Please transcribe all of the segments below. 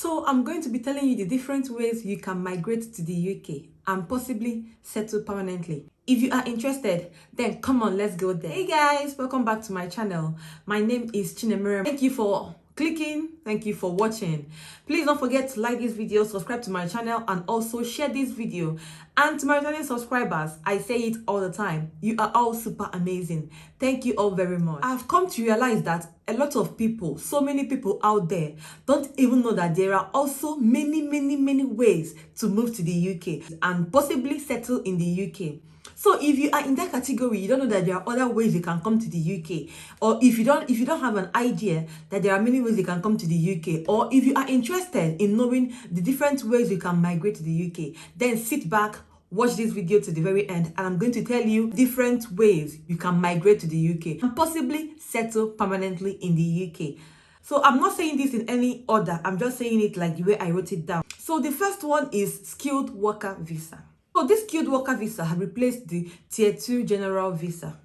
So I'm going to be telling you the different ways you can migrate to the UK and possibly settle permanently. If you are interested, then come on, let's go there. Hey guys, welcome back to my channel. My name is Chinemerem. Thank you for clicking. Thank you for watching. Please don't forget to like this video, subscribe to my channel, and also share this video. And to my returning subscribers, I say it all the time, you are all super amazing. Thank you all very much. I've come to realize that a lot of people, so many people out there, don't even know that there are also many ways to move to the UK and possibly settle in the UK. So if you are in that category, you don't know that there are other ways you can come to the UK, or if you don't have an idea that there are many ways you can come to the UK, or if you are interested in knowing the different ways you can migrate to the UK, then sit back, watch this video to the very end, and I'm going to tell you different ways you can migrate to the UK and possibly settle permanently in the UK. So I'm not saying this in any order, I'm just saying it like the way I wrote it down. So the first one is skilled worker visa. So this skilled worker visa has replaced the Tier 2 general visa.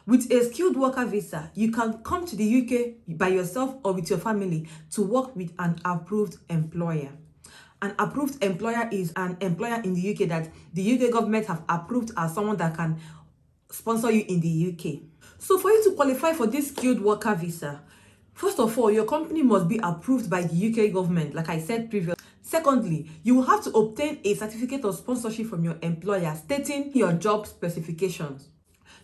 With a skilled worker visa, you can come to the UK by yourself or with your family to work with an approved employer. An approved employer is an employer in the UK that the UK government have approved as someone that can sponsor you in the UK. So for you to qualify for this skilled worker visa, first of all, your company must be approved by the UK government, like I said previously. Secondly, you will have to obtain a certificate of sponsorship from your employer stating your job specifications.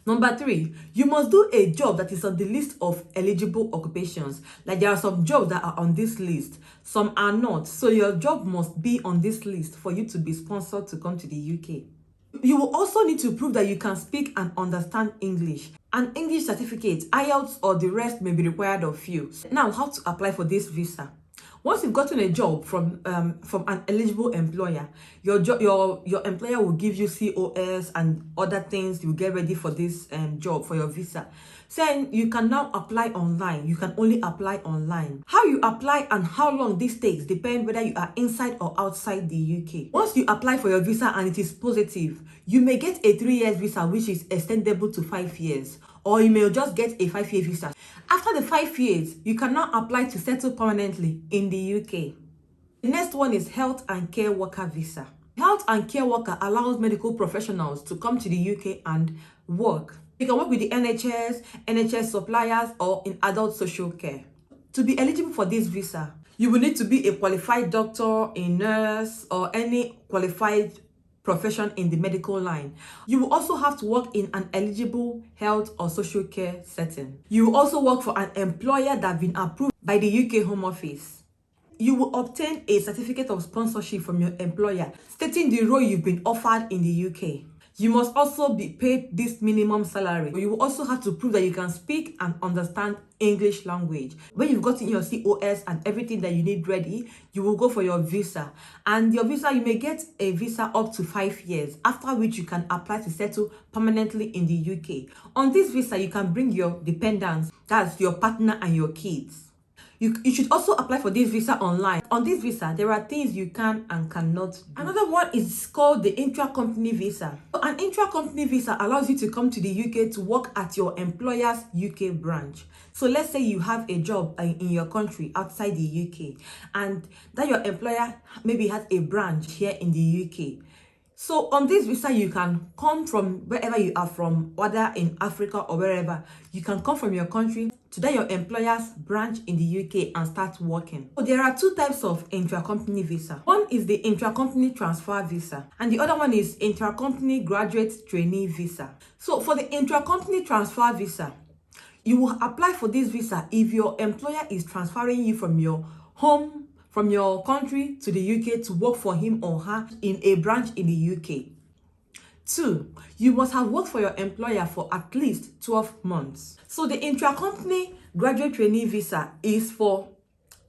Number 3, you must do a job that is on the list of eligible occupations. Like there are some jobs that are on this list, some are not. So your job must be on this list for you to be sponsored to come to the UK. You will also need to prove that you can speak and understand English. An English certificate, IELTS, or the rest may be required of you. Now, how to apply for this visa? Once you've gotten a job from an eligible employer, your employer will give you COS and other things. You get ready for this job for your visa. Then you can now apply online. You can only apply online. How you apply and how long this takes depend whether you are inside or outside the UK. Once you apply for your visa and it is positive, you may get a 3-year visa which is extendable to 5 years. Or you may just get a 5-year visa. After the 5 years, you can now apply to settle permanently in the UK. The next one is health and care worker visa. Health and care worker allows medical professionals to come to the UK and work. You can work with the NHS suppliers, or in adult social care. To be eligible for this visa, you will need to be a qualified doctor, a nurse, or any qualified profession in the medical line. You will also have to work in an eligible health or social care setting. You will also work for an employer that has been approved by the UK Home Office. You will obtain a certificate of sponsorship from your employer stating the role you've been offered in the UK. You must also be paid this minimum salary. You will also have to prove that you can speak and understand English language. When you've gotten your COS and everything that you need ready, you will go for your visa. And your visa, you may get a visa up to 5 years, after which you can apply to settle permanently in the UK. On this visa, you can bring your dependents, that's your partner and your kids. You should also apply for this visa online. On this visa, there are things you can and cannot do. Another one is called the Intra company visa. An Intra company visa allows you to come to the UK to work at your employer's UK branch. So let's say you have a job in your country outside the UK, and that your employer maybe has a branch here in the UK. So on this visa, you can come from wherever you are from, whether in Africa or wherever. You can come from your country to that your employer's branch in the UK and start working. So there are 2 types of intra-company visa. One is the intra-company transfer visa, and the other one is intra-company graduate trainee visa. So for the intra-company transfer visa, you will apply for this visa if your employer is transferring you from your home, from your country to the UK to work for him or her in a branch in the UK. 2, you must have worked for your employer for at least 12 months. So the intra-company graduate trainee visa is for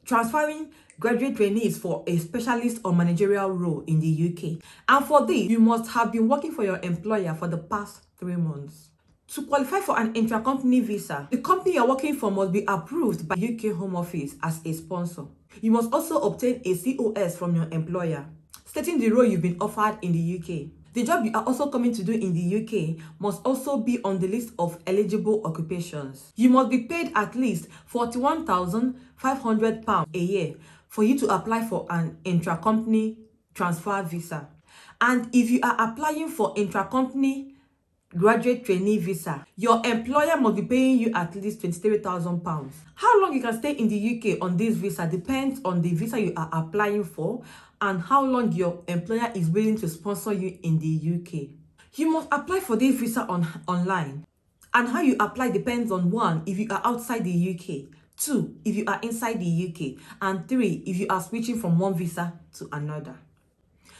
transferring graduate trainees for a specialist or managerial role in the UK. And for this, you must have been working for your employer for the past 3 months. To qualify for an intra-company visa, the company you're working for must be approved by UK Home Office as a sponsor. You must also obtain a COS from your employer stating the role you've been offered in the UK. The job you are also coming to do in the UK must also be on the list of eligible occupations. You must be paid at least £41,500 a year for you to apply for an intra-company transfer visa. And if you are applying for intra-company graduate trainee visa, your employer must be paying you at least £23,000. How long you can stay in the UK on this visa depends on the visa you are applying for and how long your employer is willing to sponsor you in the UK. You must apply for this visa online. And how you apply depends on 1, if you are outside the UK, 2, if you are inside the UK, and 3, if you are switching from one visa to another.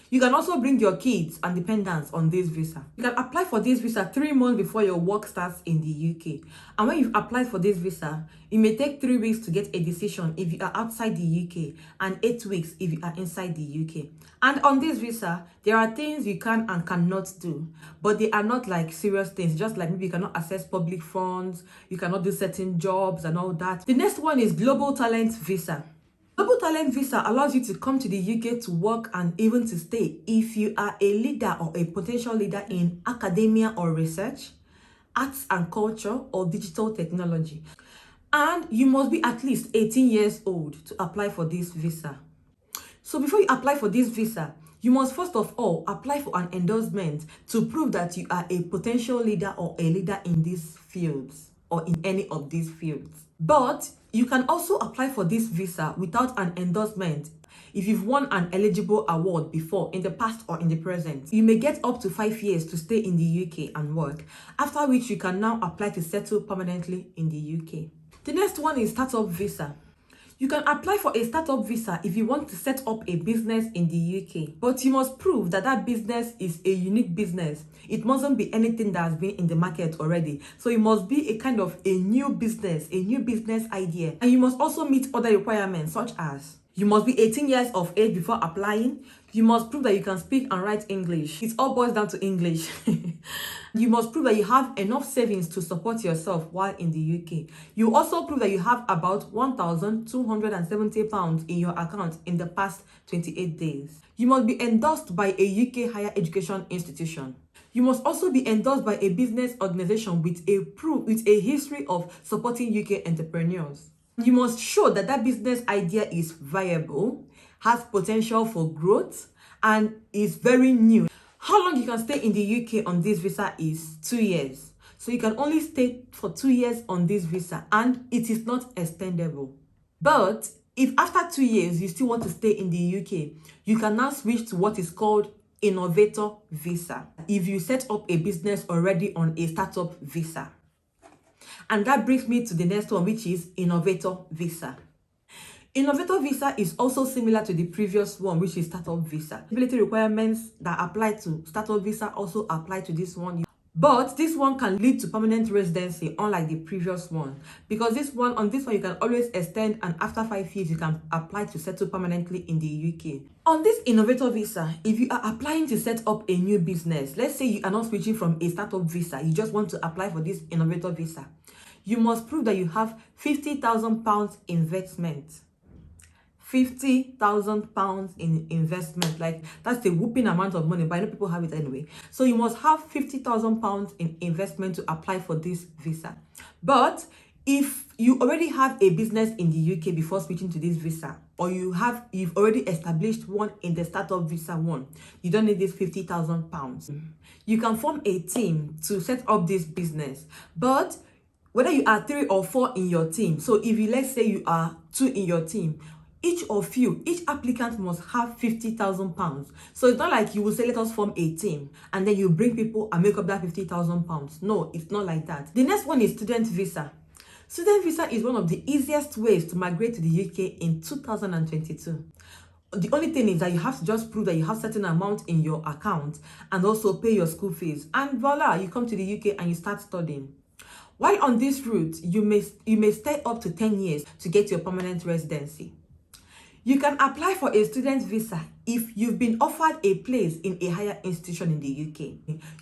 You can also bring your kids and dependents on this visa. You can apply for this visa 3 months before your work starts in the UK. And when you've applied for this visa, it may take 3 weeks to get a decision if you are outside the UK and 8 weeks if you are inside the UK. And on this visa, there are things you can and cannot do, but they are not like serious things, just like maybe you cannot access public funds, you cannot do certain jobs and all that. The next one is Global Talent Visa. Global Talent Visa allows you to come to the UK to work and even to stay if you are a leader or a potential leader in academia or research, arts and culture, or digital technology. And you must be at least 18 years old to apply for this visa. So before you apply for this visa, you must first of all apply for an endorsement to prove that you are a potential leader or a leader in these fields or in any of these fields. But you can also apply for this visa without an endorsement if you've won an eligible award before in the past or in the present. You may get up to 5 years to stay in the UK and work, after which you can now apply to settle permanently in the UK. The next one is Startup Visa. You can apply for a startup visa if you want to set up a business in the UK, but you must prove that that business is a unique business. It mustn't be anything that has been in the market already. So it must be a kind of a new business idea. And you must also meet other requirements such as you must be 18 years of age before applying. You must prove that you can speak and write English. It all boils down to English. You must prove that you have enough savings to support yourself while in the UK. You also prove that you have about £1,270 in your account in the past 28 days. You must be endorsed by a UK higher education institution. You must also be endorsed by a business organization with a history of supporting UK entrepreneurs. You must show that that business idea is viable, has potential for growth, and is very new. How long you can stay in the UK on this visa is 2 years. So you can only stay for 2 years on this visa, and it is not extendable. But if after 2 years you still want to stay in the UK, you can now switch to what is called Innovator Visa if you set up a business already on a startup visa. And that brings me to the next one, which is Innovator Visa. Innovator Visa is also similar to the previous one, which is Startup Visa. Ability requirements that apply to Startup Visa also apply to this one. But this one can lead to permanent residency, unlike the previous one. Because on this one, you can always extend, and after 5 years, you can apply to settle permanently in the UK. On this Innovator Visa, if you are applying to set up a new business, let's say you are not switching from a Startup Visa, you just want to apply for this Innovator Visa, you must prove that you have £50,000 investment. £50,000 in investment, like that's a whooping amount of money, but I know people have it anyway. So you must have £50,000 in investment to apply for this visa. But if you already have a business in the UK before switching to this visa, or you've already established one in the startup visa one, you don't need this £50,000. You can form a team to set up this business, but whether you are 3 or 4 in your team, so if let's say you are 2 in your team, each applicant must have £50,000. So it's not like you will say, let us form a team, and then you bring people and make up that £50,000. No, it's not like that. The next one is Student Visa. Student Visa is one of the easiest ways to migrate to the UK in 2022. The only thing is that you have to just prove that you have certain amount in your account and also pay your school fees. And voila, you come to the UK and you start studying. While on this route, you may stay up to 10 years to get your permanent residency. You can apply for a student visa if you've been offered a place in a higher institution in the UK.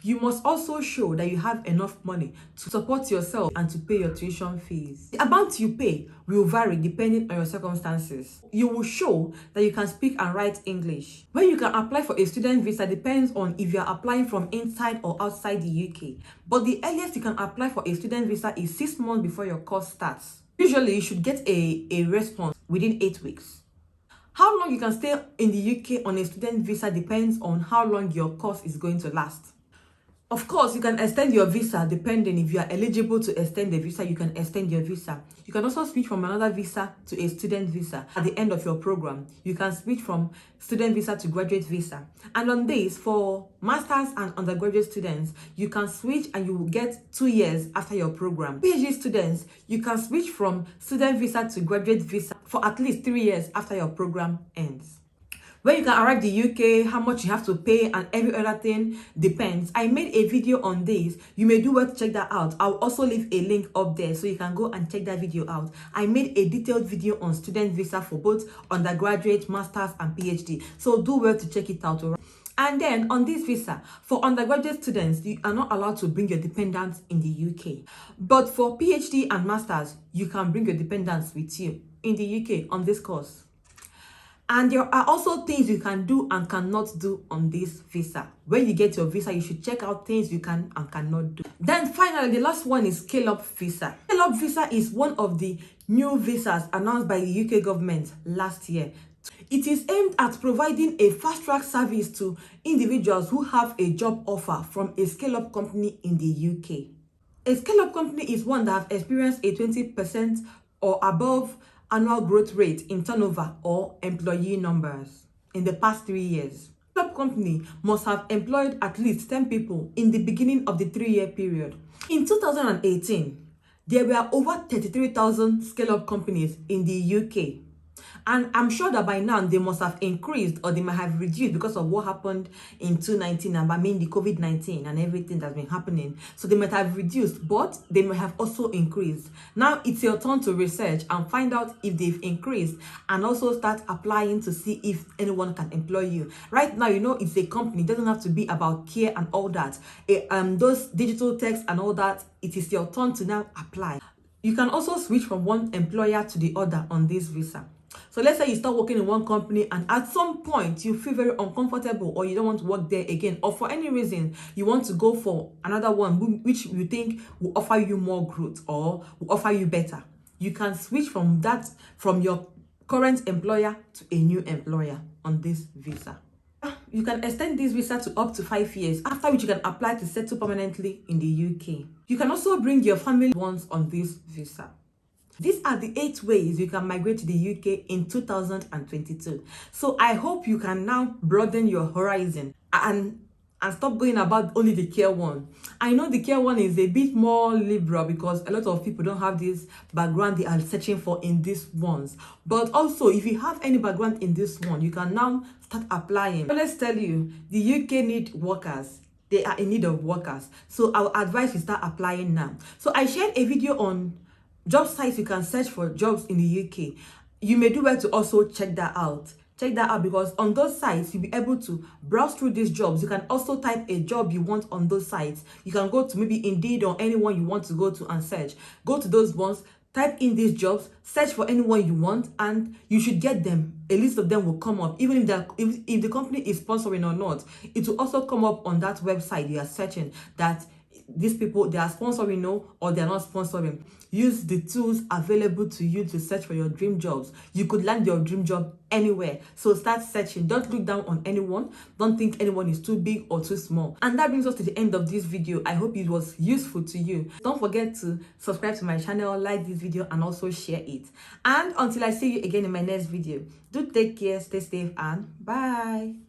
You must also show that you have enough money to support yourself and to pay your tuition fees. The amount you pay will vary depending on your circumstances. You will show that you can speak and write English. When you can apply for a student visa depends on if you are applying from inside or outside the UK. But the earliest you can apply for a student visa is 6 months before your course starts. Usually, you should get a response within 8 weeks. How long you can stay in the UK on a student visa depends on how long your course is going to last. Of course, you can extend your visa depending. If you are eligible to extend the visa, you can extend your visa. You can also switch from another visa to a student visa. At the end of your program, you can switch from student visa to graduate visa. And on this, for masters and undergraduate students, you can switch and you will get 2 years after your program. PhD students, you can switch from student visa to graduate visa for at least 3 years after your program ends. When you can arrive the UK, how much you have to pay, and every other thing depends. I made a video on this. You may do well to check that out. I'll also leave a link up there so you can go and check that video out. I made a detailed video on student visa for both undergraduate, masters, and PhD. So do well to check it out. Alright? And then on this visa, for undergraduate students, you are not allowed to bring your dependents in the UK. But for PhD and masters, you can bring your dependents with you in the UK on this course. And there are also things you can do and cannot do on this visa. When you get your visa, you should check out things you can and cannot do. Then finally, the last one is scale-up visa. Scale-up visa is one of the new visas announced by the UK government last year. It is aimed at providing a fast-track service to individuals who have a job offer from a scale-up company in the UK. A scale-up company is one that has experienced a 20% or above annual growth rate in turnover or employee numbers in the past 3 years. The top company must have employed at least 10 people in the beginning of the 3-year period. In 2018, there were over 33,000 scale-up companies in the UK. And I'm sure that by now they must have increased or they might have reduced because of what happened in 2019, and I mean the COVID-19 and everything that's been happening. So they might have reduced, but they may have also increased. Now it's your turn to research and find out if they've increased and also start applying to see if anyone can employ you. Right now, you know, it's a company. It doesn't have to be about care and all that. Those digital texts and all that, it is your turn to now apply. You can also switch from one employer to the other on this visa. So let's say you start working in one company and at some point you feel very uncomfortable or you don't want to work there again, or for any reason you want to go for another one which you think will offer you more growth or will offer you better. You can switch from your current employer to a new employer on this visa. You can extend this visa to up to 5 years, after which you can apply to settle permanently in the UK. You can also bring your family once on this visa. These are the 8 ways you can migrate to the UK in 2022. So I hope you can now broaden your horizon and stop going about only the care one. I know the care one is a bit more liberal because a lot of people don't have this background they are searching for in these ones. But also, if you have any background in this one, you can now start applying. So let's tell you, the UK need workers. They are in need of workers. So I would advise you start applying now. So I shared a video on job sites you can search for jobs in the UK. You may do well to also check that out. Check that out because on those sites, you'll be able to browse through these jobs. You can also type a job you want on those sites. You can go to maybe Indeed or anyone you want to go to and search. Go to those ones, type in these jobs, search for anyone you want, and you should get them. A list of them will come up. Even if the company is sponsoring or not, it will also come up on that website you are searching that these people, they are sponsoring, no, or they are not sponsoring. Use the tools available to you to search for your dream jobs. You could land your dream job anywhere. So start searching. Don't look down on anyone. Don't think anyone is too big or too small. And that brings us to the end of this video. I hope it was useful to you. Don't forget to subscribe to my channel, like this video, and also share it. And until I see you again in my next video, do take care, stay safe, and bye.